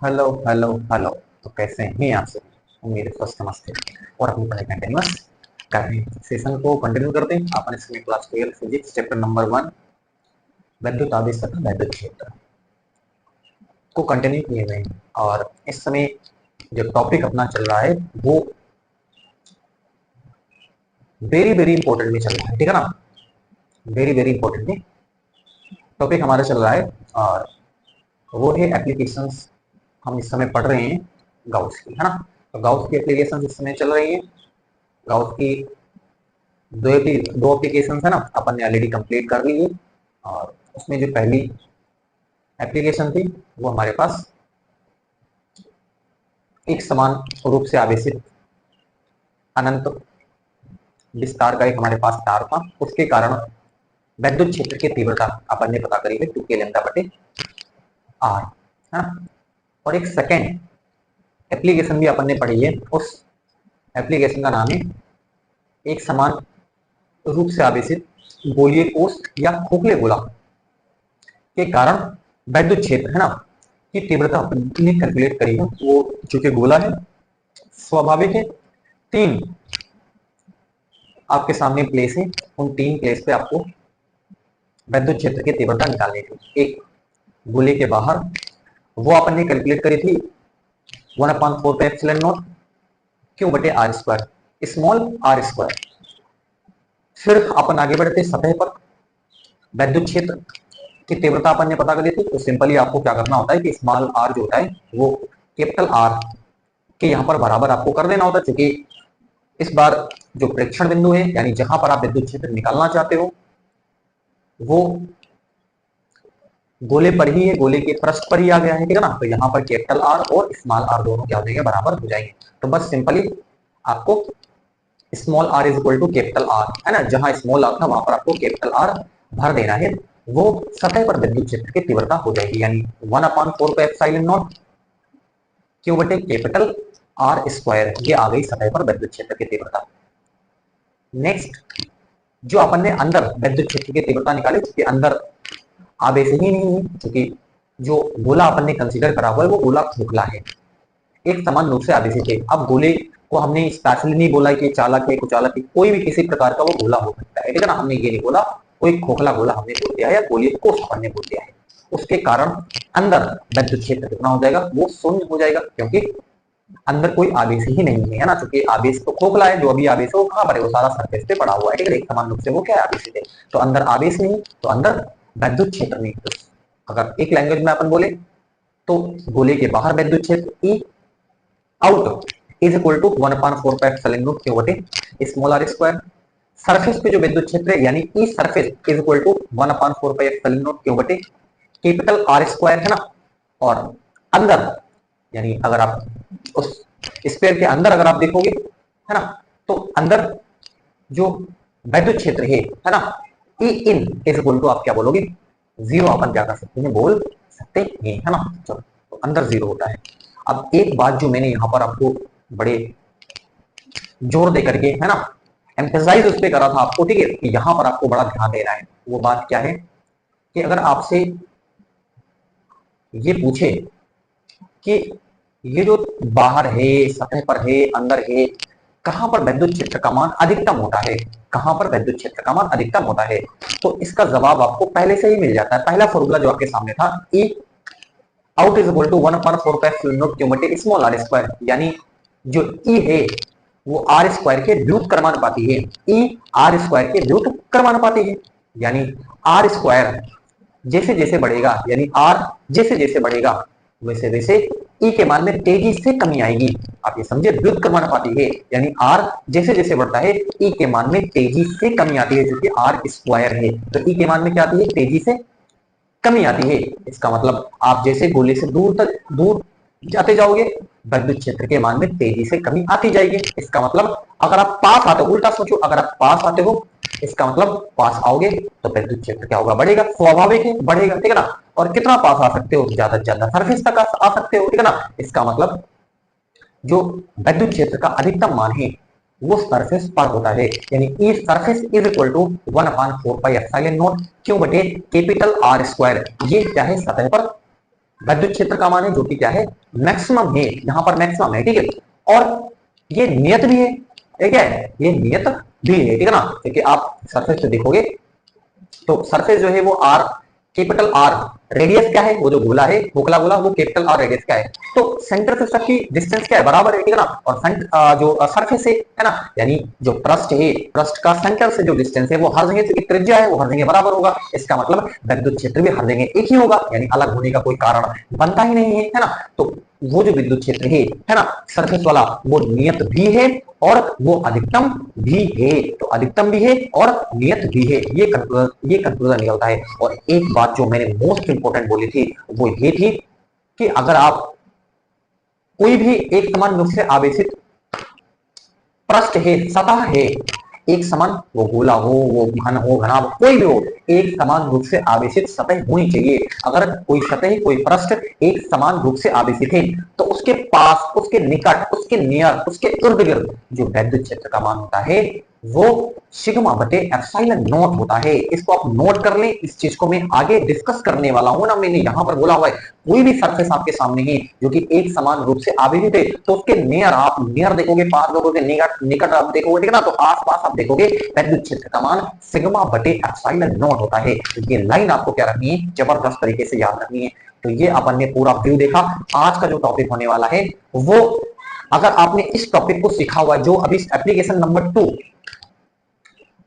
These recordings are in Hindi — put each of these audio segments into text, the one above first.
Hello hello hello. तो कैसे हैं आप सब? उम्मीद है स्वस्थ नमस्ते और अपनी पढ़ाई कंटिन्यूस कर रहे हैं। सेशन को कंटिन्यू करते हैं। अपन इसमें क्लास 12 फिजिक्स चैप्टर नंबर 1 वैद्युत आवेश तथा वैद्युत क्षेत्र को कंटिन्यू किए हुए हैं। और इस समय जो टॉपिक अपना चल रहा है वो वेरी वेरी इंपॉर्टेंट में चल रहा है, ठीक है ना। वेरी वेरी इंपॉर्टेंट में टॉपिक हमारा चल रहा है और वो है एप्लीकेशंस। हम इस समय पढ़ रहे हैं गाउस की, है ना। तो गाउस की एप्लीकेशंस इस समय चल रही है। गाउस की दो एप्लीकेशन है ना, अपन ने ऑलरेडी कंप्लीट कर ली है। और उसमें जो पहली एप्लीकेशन थी वो हमारे पास एक समान रूप से आवेशित अनंत विस्तार का एक हमारे पास तार था, उसके कारण वैद्युत क्षेत्र की तीव्रता अपन ने पता करी है 2K लैम्डा बटे आर, है ना। और एक सेकेंड एप्लीकेशन भी अपन ने पढ़ी है। उस एप्लीकेशन का नाम है एक समान रूप से आवेशित गोलीय कोष या खोखले गोला के कारण वैद्युत क्षेत्र, है ना, की तीव्रता अपन ने कैलकुलेट करी है। वो चूंकि गोला है, स्वाभाविक है, 3 आपके सामने प्लेस है। उन 3 प्लेस पे आपको वैद्युत क्षेत्र की तीव्रता निकालनी थी। एक गोले के बाहर वो अपन ने कैलकुलेट करी थी 1/4 क्यू बटे R square, small R square. फिर अपन आगे बढ़ते सतह पर वैद्युत क्षेत्र की तीव्रता अपन ने पता करी थी। तो सिंपली आपको क्या करना होता है कि स्मॉल आर जो होता है वो कैपिटल आर के यहाँ पर बराबर आपको कर देना होता है। क्योंकि इस बार जो प्रेक्षण बिंदु है, यानी जहां पर आप विद्युत क्षेत्र निकालना चाहते हो, वो गोले पर ही है, गोले के पृष्ठ पर ही आ गया है, ठीक है ना। तो यहाँ पर कैपिटल आर और स्मॉल आर दोनों क्या हो जाएंगे, बराबर हो जाएंगे। तो बस सिंपली आपको small R is equal to capital R, है ना। जहां स्मॉल आर था वहां पर आपको कैपिटल आर भर देना है। वो सतह पर विद्युत क्षेत्र की तीव्रता हो जाएगी, यानी 1/4 क्यू बटे कैपिटल आर स्क्वायर। ये आ गई सतह पर विद्युत क्षेत्र की तीव्रता। नेक्स्ट, जो अपन ने अंदर विद्युत क्षेत्र की तीव्रता निकाली, उसके अंदर आवेश ही नहीं है, क्योंकि जो गोला अपन ने कंसीडर करा हुआ है वो गोला खोखला है, एक समान रूप से आवेशित है। अब गोले को हमने स्पेशली नहीं बोला कि चालक है, कुचालक है, कोई भी किसी प्रकार का वो गोला हो सकता है, ठीक है ना। हमने ये नहीं बोला, कोई खोखला गोला हमने बोल दिया है या गोले को हमने बोल दिया है। उसके कारण अंदर विद्युत क्षेत्र कितना हो जाएगा, वो शून्य हो जाएगा, क्योंकि अंदर कोई आवेश ही नहीं है ना। क्योंकि आवेश तो खोखला है, जो अभी आवेश है वो कहां पर है, वो सारा सरफेस पे पड़ा हुआ है, ठीक है। एक समान रूप से वो क्या है, आवेशित है। तो अंदर आवेश नहीं, तो अंदर विद्युत क्षेत्र नहीं। तो अगर एक लैंग्वेज में अपन बोले तो गोले के बाहर विद्युत क्षेत्र E out is equal to 1/4 Q बटे स्मॉल आर स्क्वायर। सरफेस पे जो विद्युत क्षेत्र है, यानी E surface is equal to 1/4 Q बटे कैपिटल आर स्क्वायर, है ना। और अंदर, यानी अगर आप उस स्क्वायर के अंदर अगर आप देखोगे, है ना, तो अंदर जो वैद्युत क्षेत्र है ना, ई इन इज इक्वल टू आप क्या बोलोगे, 0 अपन क्या कर सकते हैं, बोल सकते हैं, है ना। चलो, तो अंदर 0 होता है। अब एक बात जो मैंने यहाँ पर आपको बड़े जोर दे करके, है ना, एम्फेसाइज उस पर करा था आपको, ठीक है, कि यहाँ पर आपको बड़ा ध्यान देना है। वो बात क्या है कि अगर आपसे ये पूछे कि ये जो बाहर है, सतह पर है, अंदर है, कहां पर विद्युत क्षेत्र का मान अधिकतम होता है, कहां पर विद्युत क्षेत्र का मान अधिकतम होता है, तो इसका जवाब आपको पहले से ही मिल जाता है। पहला फॉर्मूला जो आपके सामने था, E out is equal to 1/4 Q बटे स्मॉल आर स्क्वायर, यानी जो ई है वो आर स्क्वायर के व्युत्क्रमानुपाती है। ई आर स्क्वायर के व्युत्क्रमानुपाती है, यानी आर स्क्वायर जैसे जैसे बढ़ेगा, यानी आर जैसे जैसे बढ़ेगा वैसे वैसे ई के मान में तेजी से कमी आएगी। आप ये समझे, व्युत्क्रमानुपाती है, यानी आर जैसे जैसे बढ़ता है ई के मान में तेजी से कमी आती है, जो कि आर स्क्वायर है। तो ई के मान में क्या आती है, तेजी से कमी आती है। इसका मतलब आप जैसे गोले से दूर जाते जाओगे, विद्युत क्षेत्र के मान में तेजी से कमी आती जाएगी। इसका मतलब अगर आप पास आते हो, उल्टा सोचो, अगर आप पास आते हो, इसका मतलब पास आओगे तो विद्युत क्षेत्र क्या होगा, बढ़ेगा, स्वाभाविक है, बढ़ेगा, ठीक है ना। और कितना पास आ सकते हो, ज्यादा से ज्यादा सरफेस तक आ सकते हो, ठीक है ना। इसका मतलब जो विद्युत क्षेत्र का अधिकतम मान है वो सरफेस पर होता है, यानी E surface is equal to 1/4 Q बटे कैपिटल आर स्क्वायर। ये क्या है, सतह पर विद्युत क्षेत्र का मान है जो कि क्या है, मैक्सिमम है, यहाँ पर मैक्सिमम है, ठीक है। और ये नियत भी है, ये क्या है, ये नियत भी है, ठीक है ना। क्योंकि आप सरफेस से देखोगे तो सरफेस जो है वो आर, कैपिटल आर, रेडियस क्या है, वो जो गोला है खोखला गोला, वो कैपिटल आर रेडियस क्या है, तो सेंटर से तक की डिस्टेंस क्या है, बराबर है, ठीक है ना। और जो सरफेस है ना, यानी जो पृष्ठ है, पृष्ठ का सेंटर से जो डिस्टेंस है वो हर जगह की त्रिज्या है, वो हर जगह बराबर होगा। इसका मतलब विद्युत क्षेत्र भी हर जगह एक ही होगा, यानी अलग होने का कोई कारण बनता ही नहीं है ना। तो वो जो विद्युत क्षेत्र है ना, सरफेस वाला, वो नियत भी है और वो अधिकतम भी है। तो अधिकतम भी है और नियत भी है, ये कंक्लूजन निकलता है। और एक बात जो मैंने मोस्ट इंपोर्टेंट बोली थी वो ये थी कि अगर आप कोई भी एक समान रूप से आवेशित पृष्ठ है, सतह है, एक समान, वो गोला हो, वो घन हो, घना हो, कोई भी हो, एक समान रूप से आवेशित सतह होनी चाहिए। अगर कोई सतह, कोई पृष्ठ एक समान रूप से आवेशित है तो उसके पास, उसके निकट, उसके नियर, उसके इर्द गिर्द जो विद्युत क्षेत्र का मान होता है वो सिग्मा बटे एप्सिलॉन नॉट होता है। इसको आप नोट कर लें, इस चीज को मैं आगे डिस्कस करने वाला हूं ना। मैंने यहां पर बोला हुआ है कोई भी सरफेस आपके सामने है जो कि एक समान रूप से आवेशित है तो उसके नियर, आप नियर देखोगे, पास देखोगे, निकट निकट आप देखोगे, ठीक है ना, तो आसपास आप देखोगे विद्युत क्षेत्र का मान सिग्मा बटे एप्सिलॉन नॉट होता है। तो ये लाइन आपको क्या रखनी है, जबरदस्त तरीके से याद रखनी है। तो ये अपन ने पूरा व्यू देखा। आज का जो टॉपिक होने वाला है वो, अगर आपने इस टॉपिक को सीखा हुआ जो अभी एप्लीकेशन नंबर 2,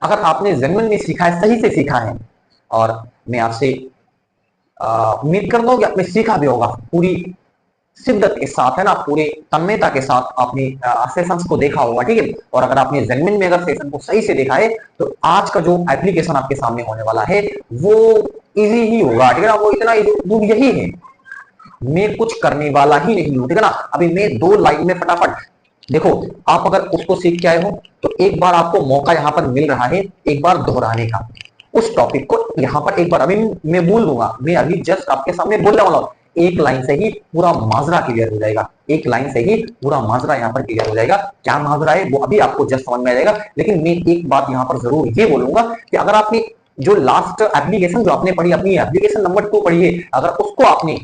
अगर आपने जेन्युइन में सीखा है, सही से सीखा है, और मैं आपसे उम्मीद करता हूं कि आपने सीखा भी होगा पूरी शिद्दत के साथ, है ना, पूरी तन्मयता के साथ आपने सेशंस को देखा होगा, ठीक है। और अगर आपने जेन्युइन में अगर सेशन को सही से देखा है तो आज का जो एप्लीकेशन आपके सामने होने वाला है वो इजी ही होगा, ठीक है ना। वो इतना इजी यही है, मैं कुछ करने वाला ही नहीं हूं, ठीक है ना। अभी मैं 2 लाइन में फटाफट देखो, आप अगर उसको सीख के आए हो तो एक बार आपको मौका यहां पर मिल रहा है एक बार दोहराने का, उस टॉपिक को यहां पर एक बार अभी मैं बोल दूंगा, मैं अभी जस्ट आपके सामने बोलने वाला हूं, एक लाइन से ही पूरा माजरा क्लियर हो जाएगा, एक लाइन से ही पूरा माजरा यहां पर क्लियर हो जाएगा। क्या माजरा है वो अभी आपको जस्ट समझ में आ जाएगा। लेकिन मैं एक बात यहां पर जरूर ये बोलूंगा कि अगर आपने जो लास्ट एप्लीकेशन जो आपने पढ़ी, अपनी एप्लीकेशन नंबर 2 पढ़ी है, अगर उसको आपने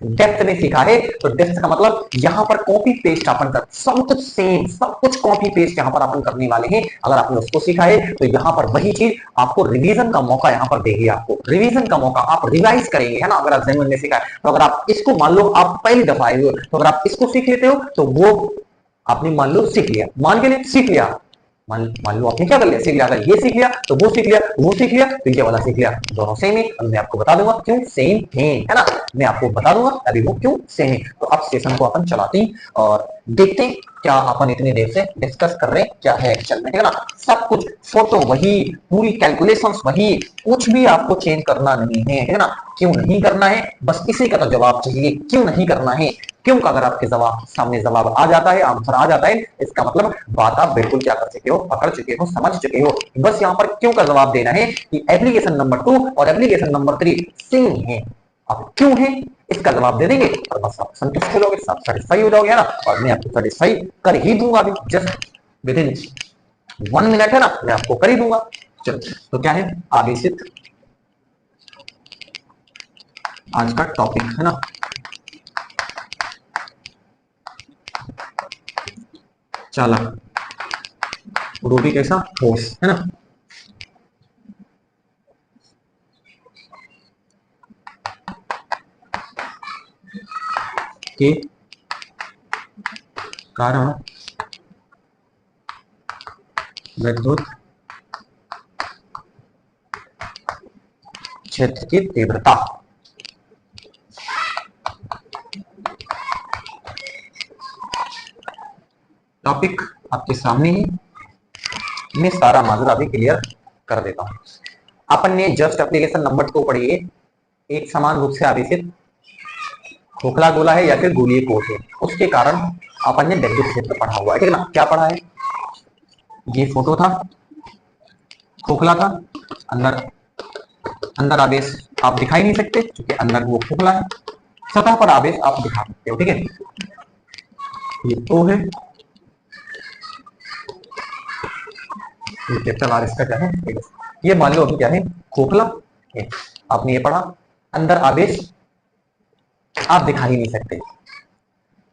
डेप्थ में सीखा है तो डेप्थ का मतलब यहां पर कॉपी पेस्ट अपन कर, सब कुछ सेम, सब कुछ कॉपी पेस्ट यहां पर अपन करने वाले हैं। अगर आपने उसको सीखा है तो यहां पर वही चीज आपको रिवीजन का मौका यहां पर देगी, आपको रिवीजन का मौका, आप रिवाइज करेंगे, है ना। अगर आप जेन्युइन में सीखा है तो अगर आप इसको मान लो आप पहली दफा आए हो तो अगर आप इसको सीख लेते हो तो वो आपने मान लो सीख लिया, मान के लिए सीख लिया, मान लो आपने क्या कर लिया, सीख लिया। अगर ये सीख लिया तो वो सीख लिया, वो सीख लिया तो ये वाला सीख लिया, दोनों सेम है। मैं आपको बता दूंगा क्यों सेम है ना, मैं आपको बता दूंगा अभी वो क्यों सेम है। तो अब सेशन को अपन चलाते हैं और देखते हैं क्या अपन इतनी देर से डिस्कस कर रहे हैं, क्या है एक्चुअल में, है ना। सब कुछ फोटो वही, पूरी कैलकुलेशंस वही, कुछ भी आपको चेंज करना नहीं है ना। क्यों नहीं करना है, बस इसी का तो जवाब चाहिए, क्यों नहीं करना है। क्यों का अगर आपके जवाब सामने जवाब आ जाता है, आंसर आ जाता है, इसका मतलब बात आप बिल्कुल क्या कर चुके हो, पकड़ चुके हो, समझ चुके हो। बस यहाँ पर क्यों का जवाब देना है कि एप्लीकेशन नंबर 2 और एप्लीकेशन नंबर 3 सेम है। अब क्यों है इसका जवाब दे देंगे और बस आप संतुष्ट हो जाओगे, सब सेटिस्फाई हो जाओगे ना। और मैं आपको सेटिस्फाई कर ही दूंगा अभी जस्ट विद इन 1 मिनट, है ना, मैं आपको कर ही दूंगा। चलो, तो क्या है आवेशित आज का टॉपिक, है ना। चालक, रूबी कैसा ठोस, है ना। के कारण विद्युत क्षेत्र की तीव्रता, टॉपिक आपके सामने ही, मैं सारा माजरा भी क्लियर कर देता हूं। अपन ने जस्ट एप्लीकेशन नंबर 2 पढ़ी है, एक समान रूप से आवेशित खोखला गोला है या फिर गोलीय कोश है, उसके कारण अपन ने विद्युत क्षेत्र पढ़ा हुआ है, ठीक है ना। क्या पढ़ा है, ये फोटो था, खोखला था, अंदर अंदर आवेश आप दिखाई नहीं सकते क्योंकि अंदर वो खोखला है, सतह पर आवेश आप दिखा सकते हो, ठीक है। ये ओ है, ये कैपिटल आर इसका क्या है, ये मान लो अभी क्या है, खोखला है। आपने ये पढ़ा, अंदर आवेश आप दिखा ही नहीं सकते,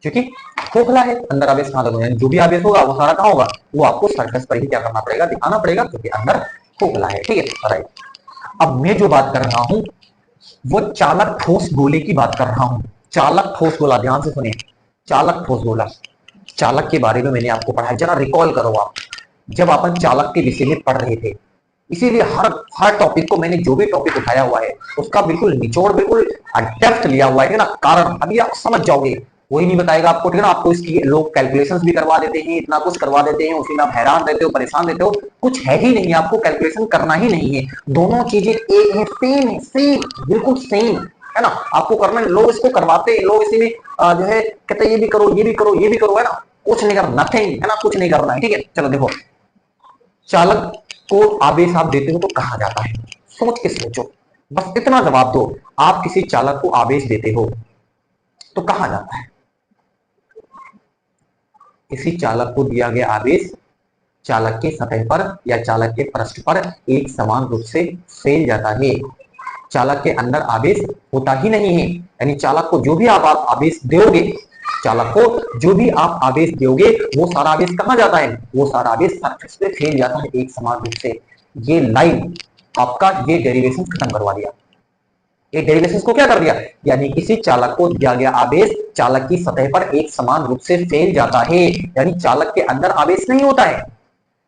क्योंकि खोखला है, अंदर आवेश कहां लगेगा, जो भी आवेश होगा वो सारा कहां होगा, वो आपको सरफेस पर ही क्या करना पड़ेगा, दिखाना पड़ेगा, क्योंकि अंदर खोखला है। ठीक है, राइट। अब मैं जो बात कर रहा हूं वो चालक ठोस गोले की बात कर रहा हूं। चालक ठोस गोला, ध्यान से सुनिए, चालक ठोस गोला, चालक के बारे में मैंने आपको पढ़ाया, जरा रिकॉल करो आप, जब अपन चालक के विषय में पढ़ रहे थे। इसीलिए हर हर टॉपिक को मैंने जो भी टॉपिक उठाया हुआ है उसका बिल्कुल निचोड़, बिल्कुल डेप्थ लिया हुआ है ना, कारण अभी आप समझ जाओगे। कोई नहीं बताएगा आपको, ठीक है ना, आपको इसकी लोग कैलकुलेशंस भी करवा देते हैं, इतना कुछ करवा देते हैं, उसी में आप हैरान रहते हो, परेशान रहते हो, कुछ है ही नहीं, आपको कैलकुलेशन करना ही नहीं है, दोनों चीजें एक है, सेम है, सेम, बिल्कुल सेम है ना, आपको करना है। लोग इसको करवाते हैं, लोग इसी में जो है कहते हैं ये भी करो, ये भी करो, ये भी करो, है ना, कुछ नहीं करना, नथिंग, है ना, कुछ नहीं करना है। ठीक है, चलो देखो, चालक को आवेश आप देते हो तो कहा जाता है, सोच के सोचो, बस इतना जवाब दो, आप किसी चालक को आवेश देते हो तो कहा जाता है। किसी चालक को दिया गया आवेश चालक के सतह पर या चालक के पृष्ठ पर एक समान रूप से फैल जाता है। चालक के अंदर आवेश होता ही नहीं है, यानी चालक को जो भी आप आवेश दोगे, चालक को जो भी आप आवेश दोगे वो सारा आवेश कहां जाता है, वो सारा आवेश सरफेस पे फैल जाता है एक समान रूप से। ये लाइन आपका ये डेरिवेशन खत्म करवा दिया, ये डेरिवेशन को क्या कर दिया, यानी किसी चालक को दिया गया आवेश चालक की सतह पर एक समान रूप से फैल जाता है, यानी चालक के अंदर आवेश नहीं होता है,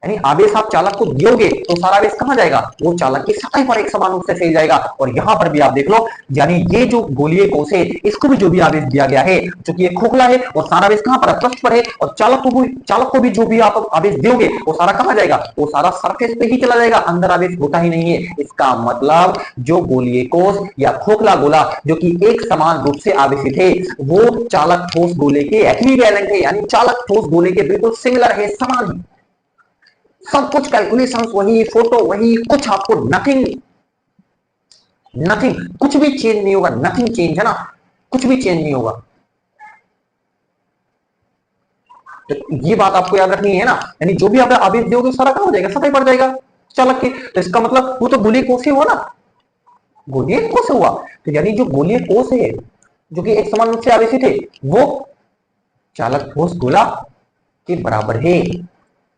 यानी आवेश आप चालक को दियोगे तो सारा आवेश कहां जाएगा, वो चालक की सतह पर एक समान रूप से फैल जाएगा। और यहां पर भी आप देख लो, यानी ये जो गोलीय कोश है इसको भी जो भी आवेश दिया गया है, क्योंकि ये खोखला है और सारा आवेश कहां पर है, पृष्ठ पर है, और चालक को भी जो भी आप आवेश दोगे वो सारा कहां जाएगा, वो सारा सरफेस पे ही चला जाएगा, अंदर आवेश होता ही नहीं है। इसका मतलब जो गोलीय कोश या खोखला गोला जो कि एक समान रूप से आवेशित है वो चालक ठोस गोले के इक्विवेलेंट है, यानी चालक ठोस गोले के बिल्कुल सिमिलर है, समान है, सब कुछ कैलकुलेशन वही, फोटो वही, कुछ आपको नथिंग, नथिंग, कुछ भी चेंज नहीं होगा, नथिंग चेंज, है ना, कुछ भी चेंज नहीं होगा। तो ये बात आपको याद रखनी है ना, यानी जो भी आप आवेश दोगे सारा कहां हो जाएगा, सतह पर जाएगा चालक के, तो इसका मतलब वो तो गोलीय कोश ही हुआ ना, गोलीय कोश हुआ, तो यानी जो गोलीय कोश है जो कि एक समान रूप से आवेशित है वो चालक ठोस गोला के बराबर है,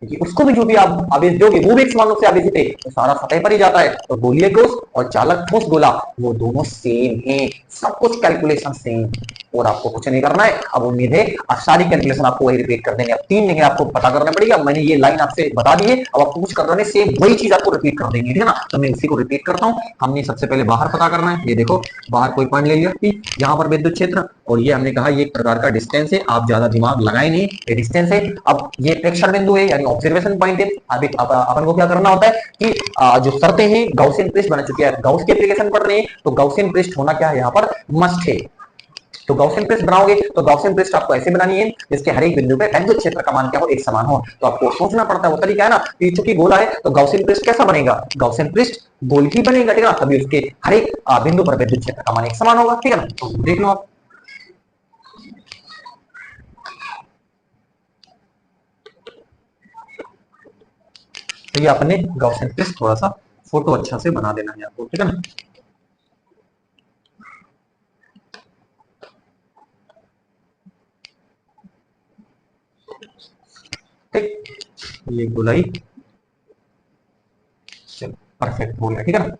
कि उसको भी जो भी आप आवेश दोगे वो भी एक समान रूप से आवेशित है, तो सारा सतह पर ही जाता है। तो गोलीय कोश और चालक ठोस गोला वो दोनों सेम है, सब कुछ कैलकुलेशन सेम, और आपको कुछ नहीं करना है। अब उम्मीद है अब सारी कैलकुलेशन आपको वही रिपीट कर देंगे, अब 3 जगह आपको पता करना पड़ेगा, मैंने ये लाइन आपसे बता दी है, अब आपको कुछ करना नहीं, सेम वही चीज आपको रिपीट कर देंगे, ठीक है ना। तो मैं इसी को रिपीट करता हूँ। हमने सबसे पहले बाहर पता करना है, ये देखो बाहर कोई पॉइंट ले लिया कि यहाँ पर विद्युत क्षेत्र, और ये हमने कहा ये एक प्रकार का डिस्टेंस है, आप ज्यादा दिमाग लगाए नहीं, ये डिस्टेंस है। अब ये प्रेक्षण बिंदु है यानी ऑब्जर्वेशन पॉइंट है। अभी अपन को क्या करना होता है कि जो शर्तें हैं गाउसियन पृष्ठ बना चुकी है, गाउस की एप्लीकेशन पढ़ रहे हैं तो गाउसियन पृष्ठ होना क्या है यहाँ पर मस्ट है। तो गाउसियन पृष्ठ बनाओगे तो गाउसियन पृष्ठ आपको ऐसे बनानी है जिसके हर एक बिंदु पे विद्युत क्षेत्र का मान क्या हो, एक समान हो। तो आपको सोचना पड़ता है, वो तरीका है ना कि चूंकि गोला है तो गाउसियन पृष्ठ कैसा बनेगा, गाउसियन पृष्ठ गोल ही बनेगा, ठीक है ना, तभी उसके हर एक बिंदु पर विद्युत क्षेत्र का मान एक समान होगा, ठीक है ना। तो देख लो आप, तो ये अपने गाउसियन पृष्ठ थोड़ा सा फोटो अच्छा से बना देना है आपको, ठीक है ना। ठीक, ये गोलाई चलो परफेक्ट हो गया, ठीक है ना।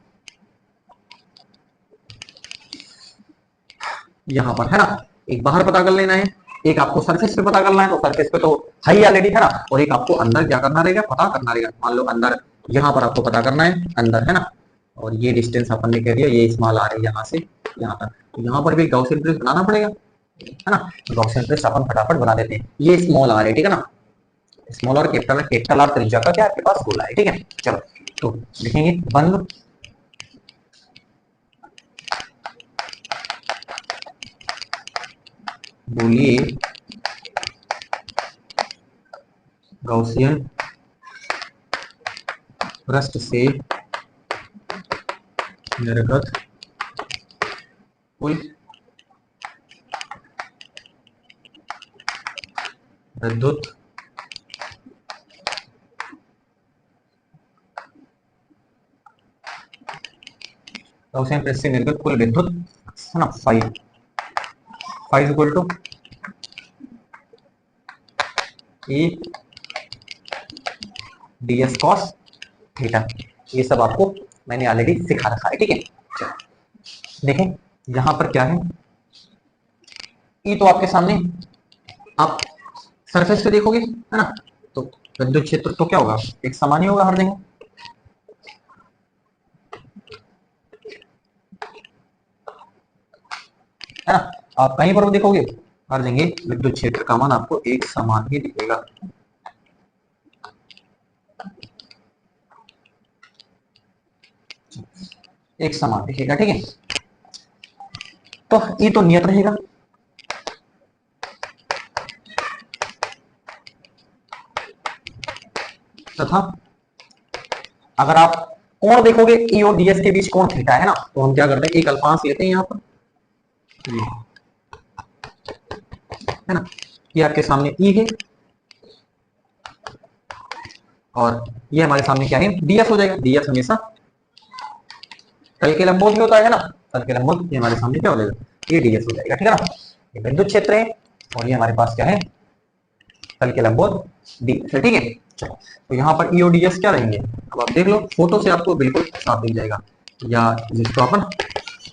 यहाँ पर है ना, एक बाहर पता कर लेना है, एक आपको सरफेस पे पता करना है, तो सरफेस पे तो है ही ऑलरेडी, है ना, और एक आपको अंदर क्या करना रहेगा, पता करना रहेगा। मान लो अंदर यहाँ पर आपको पता करना है अंदर, है ना, और ये डिस्टेंस अपन ने कह दिया ये स्मॉल आ रही है यहाँ से यहाँ तक, तो यहाँ पर भी गॉसियन ब्रिज बनाना पड़ेगा, है ना। गॉसियन ब्रिज अपन फटाफट बना देते हैं, ये स्मॉल आ रही है, ठीक है ना, स्मॉल और कैपिटल है, कैपिटल आर त्रिज्या का क्या आपके पास गोला है, ठीक है। चलो तो लिखेंगे बंद बोलिए गॉसियन पृष्ठ से निर्गत कुल विद्युत गॉसियन पृष्ठ से निर्गत कुल विद्युत, है ना, phi phi is equal to E D S cos theta. ये सब आपको मैंने ऑलरेडी सिखा रखा है, ठीक है। देखें यहां पर क्या है, ई तो आपके सामने, आप सरफेस पे देखोगे है ना, तो विद्युत क्षेत्र तो क्या होगा, एक समान ही होगा हर जगह, है ना। आप कहीं पर भी देखोगे हर जगह विद्युत क्षेत्र का मान आपको एक समान ही दिखेगा। एक समान दिखेगा, ठीक है। तो ये तो नियत रहेगा, तथा अगर आप कोण देखोगे ई और डीएस के बीच कोण थीटा है ना, तो हम क्या करते हैं, एक अल्पांश लेते हैं यहाँ पर, ये है ना, ये आपके सामने ई है और ये हमारे सामने क्या है, डीएस हो जाएगा। डीएस हमेशा तल के लंबवत ही होता है ना, तल के लंबवत, ये हमारे सामने क्या हो जाएगा, ये डीएस हो जाएगा, ठीक है ना। ये विद्युत क्षेत्र है और ये हमारे पास क्या है, तल के लंबवत डीएस है, ठीक है। चलो तो यहाँ पर ई और डीएस क्या रहेंगे, अब आप देख लो फोटो से आपको बिल्कुल साफ दिख जाएगा, या जिसको अपन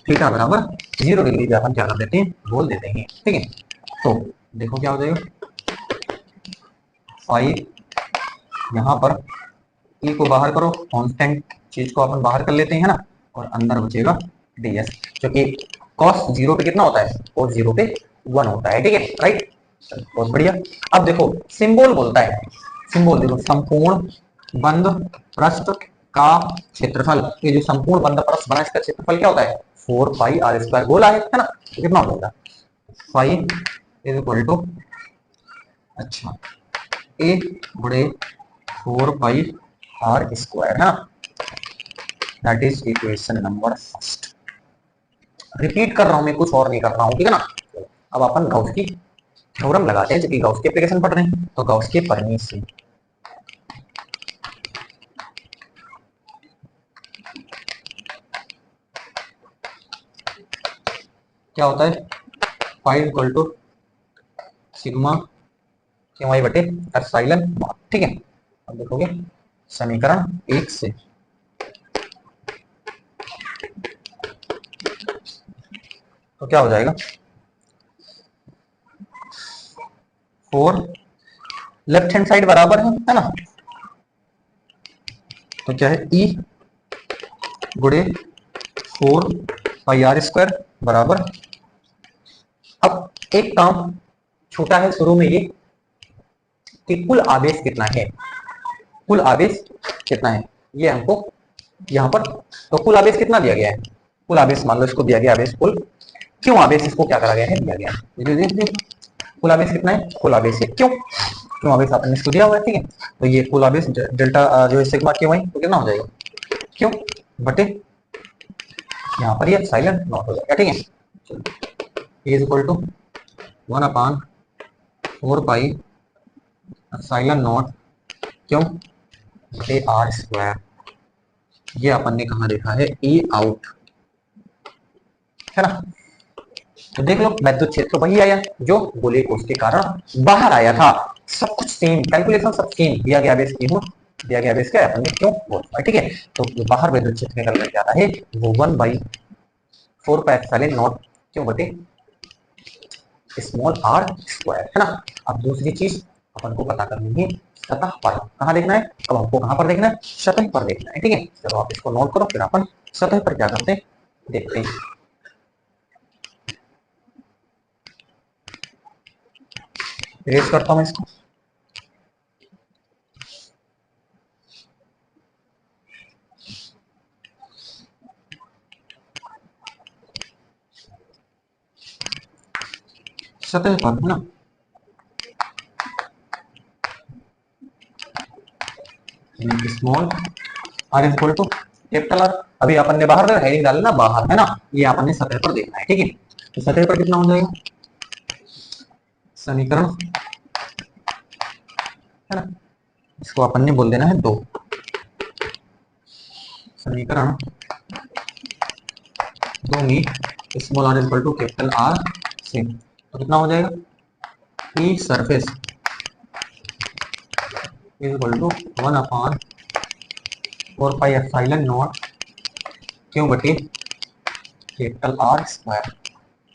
थीटा बराबर 0 डिग्री पे अपन क्या कर देते हैं, बोल देते हैं, ठीक है। तो देखो क्या हो जाएगा, फाइव, यहाँ पर ई को बाहर करो, कांस्टेंट चीज को अपन बाहर कर लेते हैं, है ना, और अंदर बचेगा डीएस, जो कि कॉस 0 पे कितना होता है, कॉस 0 पे 1 होता है, ठीक है, राइट। बहुत बढ़िया। अब देखो सिंबल बोलता है, सिंबल देखो, संपूर्ण बंद पृष्ठ का क्षेत्रफल, ये जो संपूर्ण बंद पृष्ठ बना इसका क्षेत्रफल क्या होता है, 4 पाई आर स्क्वायर, गोला है ना, तो कितना हो जाएगा, फाइव इज इक्वल टू, अच्छा, ए बड़े 4 पाई आर स्क्वायर है ना, that is equation number first. Repeat कर रहा हूं मैं, कुछ और नहीं कर रहा हूं, ठीक है ना। अब अपन गाउस की थ्योरम लगाते हैं, जो कि गाउस की एप्लीकेशन पढ़ रहे हैं, तो गाउस के प्रमेय से क्या होता है, five equal to sigma Q I बटे एप्सिलॉन नॉट, ठीक है। अब देखोगे समीकरण 1 से, तो क्या हो जाएगा, 4 लेफ्ट हैंड साइड बराबर है ना, तो क्या है, ई गुणे 4 पाई आर स्क्वायर बराबर, अब एक काम छोटा है शुरू में ये, कि कुल आवेश कितना है, कुल आवेश कितना है ये हमको यहाँ पर, तो कुल आवेश कितना दिया गया है, कुल आवेश मान लो इसको दिया गया आवेश कुल, क्यों आवेश इसको क्या करा गया है, दिया गया है, कुल आवेश कितना है, कुल आवेश है, क्यों आवेश आपने इसको दिया हुआ है, ठीक है। तो ये कुल आवेश डेल्टा जो है सिग्मा क्यों है, तो कितना हो जाएगा, क्यों बटे यहाँ पर ये साइलेंट नॉट हो जाएगा, ठीक है। Is equal to 1/4 pi silent naught क्यों बटे आर स्क्वायर, ये अपन ने कहा देखा है, ई आउट, है ना। तो देख लो विद्युत क्षेत्र वही आया जो गोले कोष के कारण बाहर आया था, सब कुछ सेम, कैलकुलेशन सब सेम, दिया गया बेस क्यों, दिया गया बेस क्या है, अपन ने क्यों बोला, ठीक है। तो बाहर विद्युत क्षेत्र निकल कर जाता है वो 1/4 पाई एप्सिलॉन नॉट क्यों बटे स्मॉल आर स्क्वायर, है ना। अब दूसरी चीज अपन को पता करनी है, सतह पर कहाँ देखना है, अब हमको कहाँ पर देखना है, सतह पर देखना है, ठीक है। चलो आप इसको नोट करो, फिर अपन सतह पर क्या करते हैं देखते हैं। इरेज करता हूं इसको, सतह पर, है ना, small R is equal to capital R, अभी अपन ने बाहर हेडिंग डाला ना, बाहर है ना, ये अपन ने सतह पर देखना है, ठीक है। तो सतह पर कितना हो जाएगा, समीकरण, है ना, इसको अपन ने बोल देना है 2, समीकरण 2 में small R is equal to capital R से तो कितना हो जाएगा, E surface is equal to 1/4πε0 क्यों बटे कैपिटल आर स्क्वायर।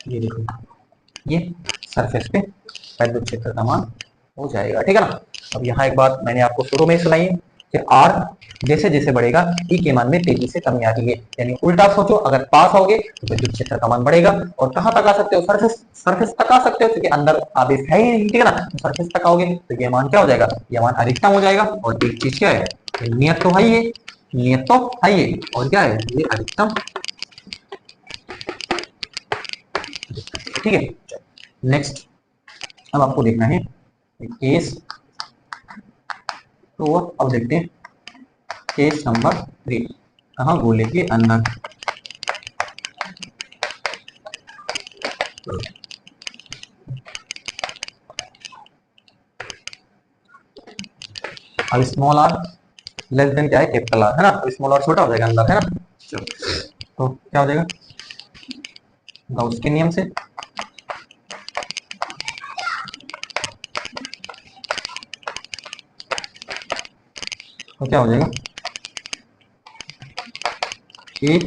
ये देखो, ये सरफेस पे विद्युत क्षेत्र का मान हो जाएगा, ठीक है ना। अब यहाँ एक बात मैंने आपको शुरू में सुनाई है कि आर जैसे जैसे बढ़ेगा ई के मान में तेजी से कमी आ रही है, यानी उल्टा सोचो, अगर पास होगे तो विद्युत क्षेत्र का मान बढ़ेगा। और कहां तक आ सकते हो, सरफेस सरफेस तक आ सकते हो, क्योंकि अंदर आवेश है ही नहीं, ठीक है ना। तो सरफेस तक आओगे तो ये मान क्या हो जाएगा, ये मान अधिकतम हो जाएगा। और एक चीज क्या है, नियत तो है, ये नियत तो है ये, और क्या है ये अधिकतम, ठीक है। नेक्स्ट अब आपको देखना है केस, तो अब देखते हैं केस नंबर 3, कहाँ गोले के अंदर। अब स्मॉल आर लेस देन क्या है, कैपिटल आर, है ना। स्मॉल आर छोटा हो जाएगा अंदर, है ना। चलो तो क्या हो जाएगा, गाउस के नियम से तो क्या हो जाएगा, A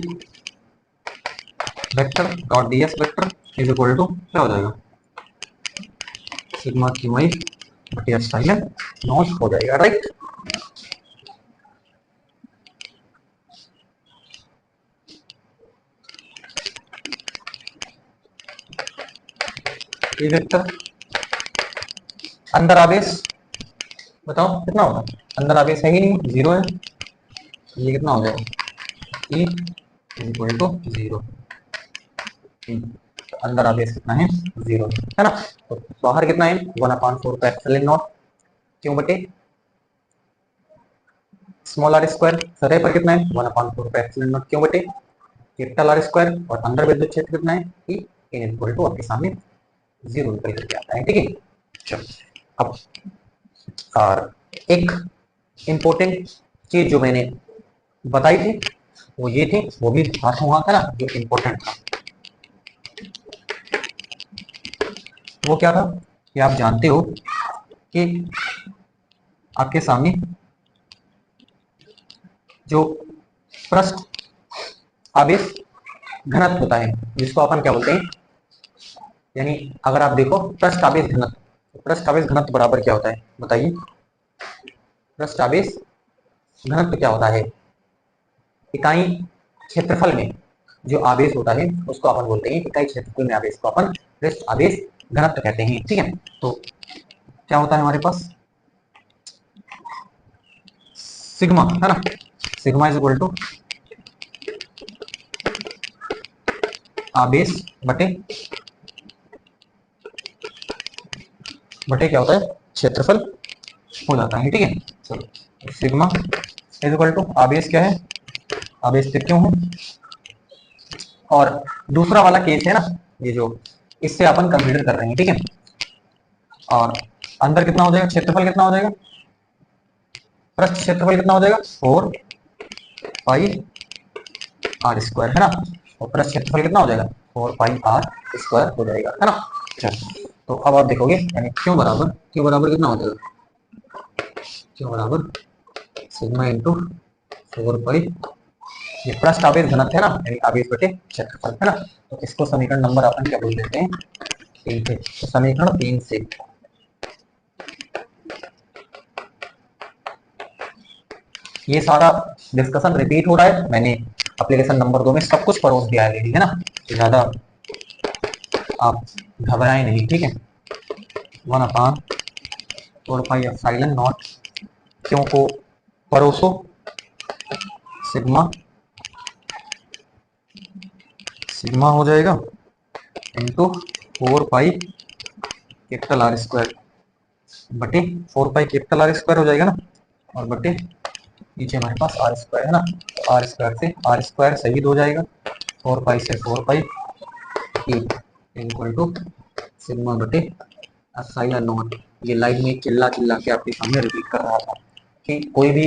vector dot D S vector is equal to क्या हो जाएगा, सिग्मा क्यू आई बटे एप्सिलॉन नॉट हो जाएगा, राइट। ए वेक्टर अंदर आवेश बताओ कितना होगा, अंदर आवेश है ही नहीं, जीरो है, ये कितना हो जाएगा, E is equal to zero. अंदर आवेश कितना है, जीरो, है ना। तो बाहर कितना है, 1/4πε0 क्यों बटे स्मॉल आर स्क्वायर, सतह पर कितना है 1/4πε0 क्यों बटे कैपिटल आर स्क्वायर, और अंदर विद्युत क्षेत्र कितना है, कि इन इक्वल टू आपके सामने जीरो निकल करके आता है, ठीक है। चलो अब और एक इंपॉर्टेंट चीज जो मैंने बताई थी वो ये थी, वो भी हाथों हाथ है ना, जो इंपॉर्टेंट था वो क्या था कि आप जानते हो कि आपके सामने जो पृष्ठ आवेश घनत्व होता है, जिसको अपन क्या बोलते हैं, यानी अगर आप देखो पृष्ठ आवेश घनत्व, पृष्ठ आवेश घनत्व बराबर क्या होता है बताइए, पृष्ठ आवेश घनत्व क्या होता है, इकाई क्षेत्रफल में जो आवेश होता है उसको अपन बोलते हैं इकाई क्षेत्रफल में आवेश को अपन पृष्ठ आवेश घनत्व कहते हैं, ठीक है। तो क्या होता है हमारे पास सिग्मा, है ना, सिग्मा इज इक्वल टू आवेश बटे बटे क्या होता है क्षेत्रफल हो जाता है, ठीक है। चलो सिग्मा इज इक्वल टू आवेश क्या है, आवेश क्यों है, और दूसरा वाला केस है ना ये जो इससे अपन कंसीडर कर रहे हैं, ठीक है। और अंदर कितना हो जाएगा, क्षेत्रफल कितना हो जाएगा, पृष्ठ क्षेत्रफल कितना हो जाएगा 4πr² है ना, और पृष्ठ क्षेत्रफल कितना हो जाएगा 4πr² हो जाएगा, है ना। चलो तो अब आप देखोगे यानी क्यों बराबर कितना हो जाएगा, क्यों बराबर सिग्मा इंटू 4π, ये पृष्ठ आवेश घनत्व है ना, यानी आवेश बटे क्षेत्रफल, है ना। तो इसको समीकरण नंबर अपन क्या बोल देते हैं 3 से, तो समीकरण 3 से ये सारा डिस्कशन रिपीट हो रहा है, मैंने एप्लीकेशन नंबर 2 में सब कुछ परोस दिया है, है ना, तो ज्यादा आप घबराएं नहीं, ठीक है। 1/4πε0 क्यों को परोसो, सिग्मा हो जाएगा इंटू 4π कैपिटल R² बटे 4π कैपिटल R² हो जाएगा ना, और बटे नीचे हमारे पास R² है ना, तो R² से R² शहीद हो जाएगा, 4π से 4π इक्वल टू सिग्मा बटे ε0। ये लाइन में चिल्ला चिल्ला के आपके सामने रिपीट कर रहा था कि कोई भी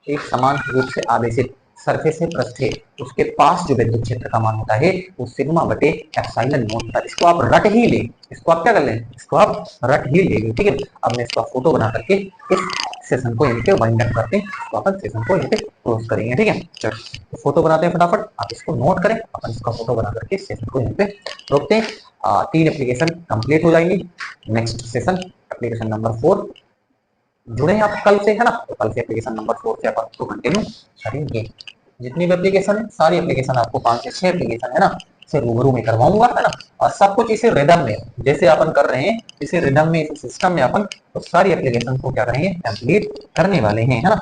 एक समान रूप से आवेशित सरफेस है, पृष्ठ है, उसके पास जो विद्युत क्षेत्र का मान होता है वो सिग्मा बटे एप्सिलॉन नॉट होता है। इसको आप रट ही लें, इसको आप क्या कर लें, इसको आप रट ही लेंगे, ठीक है। अब मैं इसका फोटो बना करके इस सेशन को यहीं पे वाइंड अप करते हैं, तो अपन सेशन को यहीं पे क्लोज करेंगे, ठीक है। चलो तो फोटो बनाते हैं फटाफट, आप इसको नोट करें, अपन इसका फोटो बना करके सेशन को यहीं पे रोकते हैं। 3 एप्लीकेशन कंप्लीट हो जाएंगी। नेक्स्ट सेशन एप्लीकेशन नंबर 4 जुड़े हैं आप कल से, है ना, तो कल से एप्लीकेशन नंबर 4 से अपन तो कंटिन्यू करेंगे। जितनी भी एप्लीकेशन है सारी एप्लीकेशन आपको 5 से 6 एप्लीकेशन है ना से रूबरू में करवाऊंगा, है ना, और सब कुछ इसी रिदम में जैसे अपन कर रहे हैं, इसी रिदम में, इसी सिस्टम में अपन तो सारी एप्लीकेशन को क्या करेंगे, कंप्लीट करने वाले हैं, है ना।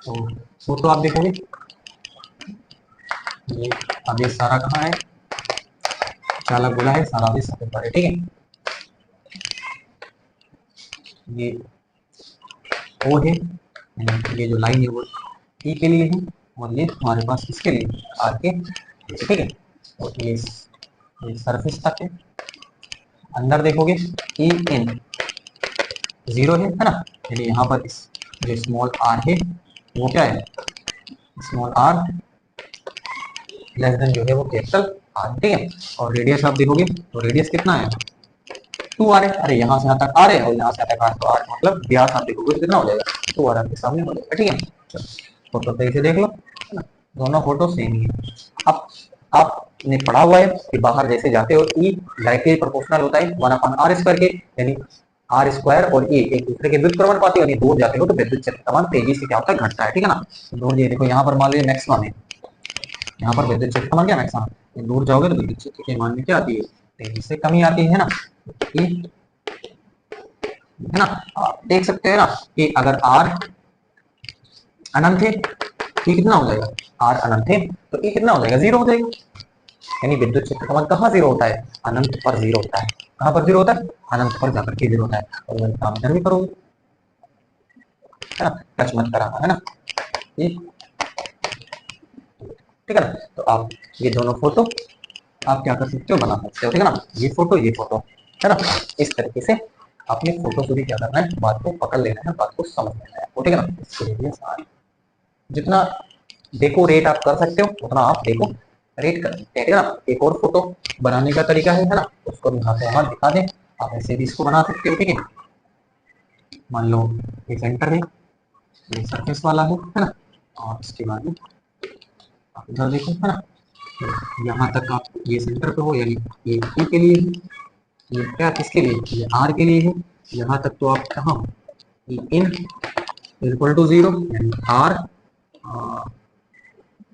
तो फोटो आप देखोगे ये अभी सारा कहाँ है, चालक बोला है सारा अभी सफेद पर है, ठीक है। ये ओ है, ये जो लाइन है वो ई के लिए है, और ये हमारे पास इसके लिए आर के, ठीक है। और ये सरफेस तक है। अंदर देखोगे ई इन 0 है ना, यानी यहाँ पर इस जो स्मॉल आर है वो क्या है, स्मॉल आर लेस देन जो है वो कैपिटल आर, ठीक है। और रेडियस आप देखोगे तो रेडियस कितना है, 2 आर है। अरे यहाँ से यहाँ तक आर है और यहाँ से यहाँ तक आर, तो आर मतलब व्यास आप देखोगे कितना हो जाएगा, 2 आर आपके सामने हो जाएगा, ठीक है। फोटो सही से देख लो, है ना, दोनों फोटो सेम ही है। अब आपने पढ़ा हुआ है कि बाहर जैसे जाते हो ई डायरेक्टली प्रोपोर्शनल होता है 1/r² के, यानी आर स्क्वायर और ए एक दूसरे के विरुद्ध समानुपाती, यानी दूर जाते हो तो विद्युत क्षेत्र का मान तेजी से क्या होता है, घटता है, ठीक है ना। दूर ये देखो यहाँ पर मान लीजिए मैक्सिमम है, यहाँ पर विद्युत क्षेत्र का मान क्या मैक्सिमम, दूर जाओगे तो विद्युत क्षेत्र के मान में क्या आती है, तेजी से कमी आती है ना। ये है ना, आप देख सकते हैं ना कि अगर आर अनंत है ये कितना हो जाएगा, आर अनंत है तो ये कितना हो जाएगा, 0 हो जाएगा। यानी विद्युत क्षेत्र का मान कहाँ 0 होता है, अनंत पर 0 होता है। कहाँ पर 0 होता है, अनंत पर जाकर के 0 होता है। और वही काम इधर भी करोगे, है ना, टच मत कराना, है ना, ये ठीक है ना। तो आप ये दोनों फोटो आप क्या कर सकते हो, बना सकते हो, ठीक है ना। ये फोटो है ना, इस तरीके से अपने फोटो को भी क्या करना है, बात को पकड़ लेना है, बात को समझ लेना है, ठीक है ना। इसके लिए जितना देखो रेट आप कर सकते हो उतना आप देखो रेट कर सकते हैं, ठीक है ना। एक और फोटो बनाने का तरीका है ना, उसको हाथ दिखा दें, आप ऐसे भी इसको बना सकते हो, ठीक है। मान लो ये सेंटर है, ये सरफेस वाला है ना, और इसके बाद में आप इधर देखो, है ना, यहाँ तक आप ये सेंटर पे हो, यानी ये ई के लिए है, ये क्या किसके लिए, ये आर के लिए है। यहाँ तक तो आप कहाँ हो, इन इक्वल टू 0, यानी आर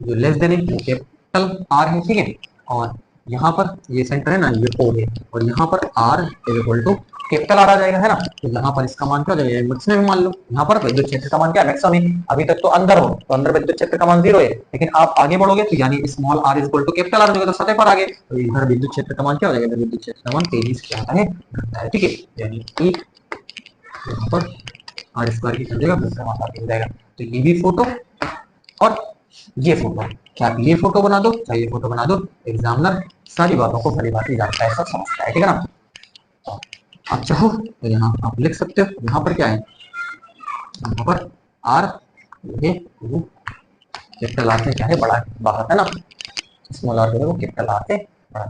जो लेस देन है वो कैपिटल आर है, ठीक है। और यहाँ पर ये सेंटर है ना, ये ओ है, और यहाँ पर R equal to capital R आ जाएगा, है ना। तो यहाँ पर इसका मान क्या हो जाएगा, मैक्सिमम मान लो, यहाँ पर विद्युत क्षेत्र का मान क्या मैक्सिमम है। अभी तक तो अंदर हो तो अंदर विद्युत क्षेत्र का मान 0 है, लेकिन आप आगे बढ़ोगे तो यानी small R equal to capital R हो जाएगा, तो सतह पर आगे तो इधर विद्युत क्षेत्र का मान क्या हो जाएगा, विद्युत क्षेत्र का मान तेजी से क्या होता है, घटता है, ठीक है। यानी कि यहाँ पर आर स्क्वायर की कर देगा, हो जाएगा। तो ये भी फोटो और ये फोटो, क्या ये फोटो बना दो चाहे ये फोटो बना दो, एग्जामिनर सारी बातों को भली भांति जानता है, सब समझता है, ठीक है ना। तो आप चाहो तो यहाँ आप लिख सकते हो, यहाँ पर क्या है, यहाँ पर आर ये कैपिटल आर से क्या है, बड़ा है, बाहर है ना, स्मॉल आर जो है वो कैपिटल आर से बड़ा।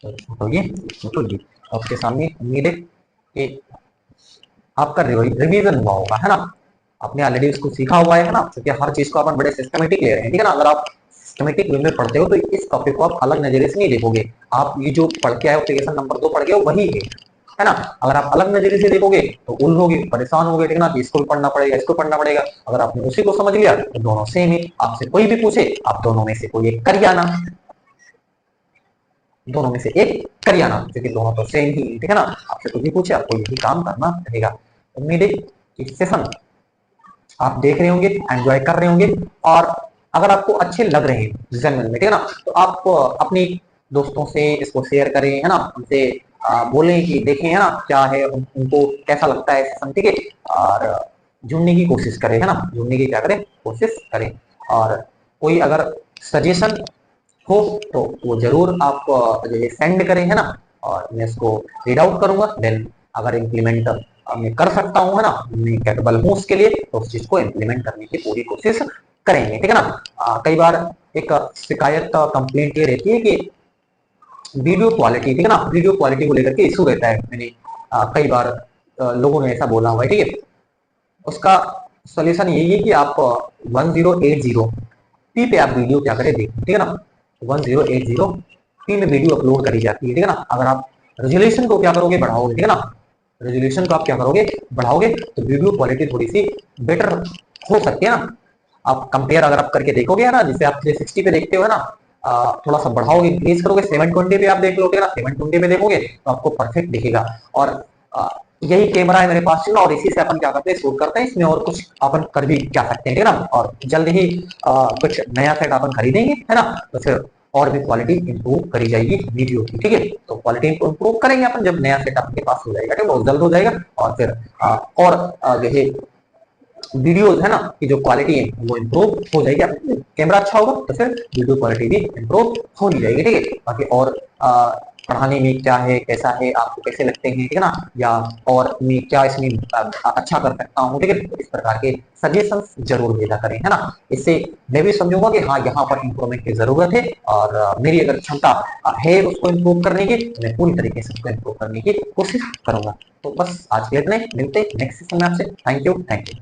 तो फोटो ये आपके सामने, उम्मीद है कि आपका रिवीजन हुआ होगा, है ना, आपने ऑलरेडी उसको सीखा हुआ है ना, क्योंकि हर चीज को अपन बड़े सिस्टमेटिक ले रहे हैं, ठीक है ना। अगर आप सिस्टमेटिक वे में पढ़ते हो तो इस टॉपिक को आप अलग नजरिए से नहीं देखोगे, आप ये जो पढ़ के आए एप्लीकेशन नंबर 2 पढ़ के वही है ना। अगर आप अलग नजरिए से देखोगे तो उलझोगे, परेशान होगे, ठीक है ना, इसको भी पढ़ना पड़ेगा, इसको पढ़ना पड़ेगा। अगर आपने उसी को समझ लिया तो दोनों सेम है, आपसे कोई भी पूछे आप दोनों में से कोई एक कर आना, दोनों में से एक कर आना, क्योंकि दोनों तो सेम ही, ठीक है ना। आपसे कुछ भी पूछे आपको यही काम करना रहेगा। उम्मीद है कि सेशन आप देख रहे होंगे, एंजॉय कर रहे होंगे, और अगर आपको अच्छे लग रहे हैं जनरल में, ठीक है ना, तो आप अपने दोस्तों से इसको शेयर करें, है ना, उनसे बोलें कि देखें, है ना, क्या है, उनको कैसा लगता है सेशन, ठीक है। और जुड़ने की कोशिश करें, है ना, जुड़ने की क्या करें, कोशिश करें। और कोई अगर सजेशन हो तो वो जरूर आप जो है सेंड करें, है ना, और मैं इसको रीड आउट करूंगा, देन अगर इम्प्लीमेंट मैं कर सकता हूँ, है ना, मैं कैपेबल हूँ उसके लिए, तो उस चीज को इम्प्लीमेंट करने की पूरी कोशिश करेंगे, ठीक है ना। कई बार एक शिकायत कंप्लेंट ये रहती है कि वीडियो क्वालिटी, ठीक है ना, वीडियो क्वालिटी को लेकर के इशू रहता है। मैंने कई बार लोगों ने ऐसा बोला हुआ है, ठीक है। उसका सोल्यूशन यही है कि आप 1080p पे आप वीडियो क्या करें देखिए, ठीक है ना। 1080p में वीडियो अपलोड करी जाती है, ठीक है ना। अगर आप रेजोल्यूशन को क्या करोगे, बढ़ाओगे, ठीक है ना, रेजोल्यूशन को आप क्या करोगे, बढ़ाओगे, तो वीडियो क्वालिटी थोड़ी सी बेटर हो सकती है ना। आप कंपेयर अगर आप करके देखोगे, है ना, जिसे आप 360 पे देखते हो, है ना, थोड़ा सा बढ़ाओगे, इंक्रीज करोगे, 720 पे आप देख लोगे ना, 720 पे देखोगे तो आपको परफेक्ट दिखेगा। और यही कैमरा है मेरे पास, है ना, और इसी से अपन क्या करते हैं, शूट करते हैं। इसमें और कुछ अपन कर भी क्या सकते हैं, ठीक है ना। और जल्द ही कुछ नया सेट अपन खरीदेंगे, है ना, तो फिर और भी क्वालिटी इंप्रूव करी जाएगी वीडियो की, ठीक है। तो क्वालिटी इंप्रूव करेंगे अपन जब नया सेट आपके पास हो जाएगा, ठीक है, बहुत जल्द हो जाएगा। और फिर और जैसे वीडियो है ना की जो क्वालिटी है वो इम्प्रूव हो जाएगी। आपका कैमरा अच्छा होगा तो फिर वीडियो क्वालिटी भी इम्प्रूव हो ही जाएगी, ठीक है। बाकी और पढ़ाने में क्या है, कैसा है, आपको कैसे लगते हैं, ठीक है ना, या और मैं क्या इसमें अच्छा कर सकता हूँ, ठीक है, तो इस प्रकार के सजेशंस जरूर भेजा करें, है ना। इससे मैं भी समझूंगा कि हाँ यहाँ पर इम्प्रूवमेंट की जरूरत है, और मेरी अगर क्षमता है उसको इम्प्रूव करने की, तो मैं पूरी तरीके से उसको इम्प्रूव करने की कोशिश करूंगा। तो बस आज के लिए इतने, मिलते हैं नेक्स्ट सेशन में आपसे। Thank you, thank you.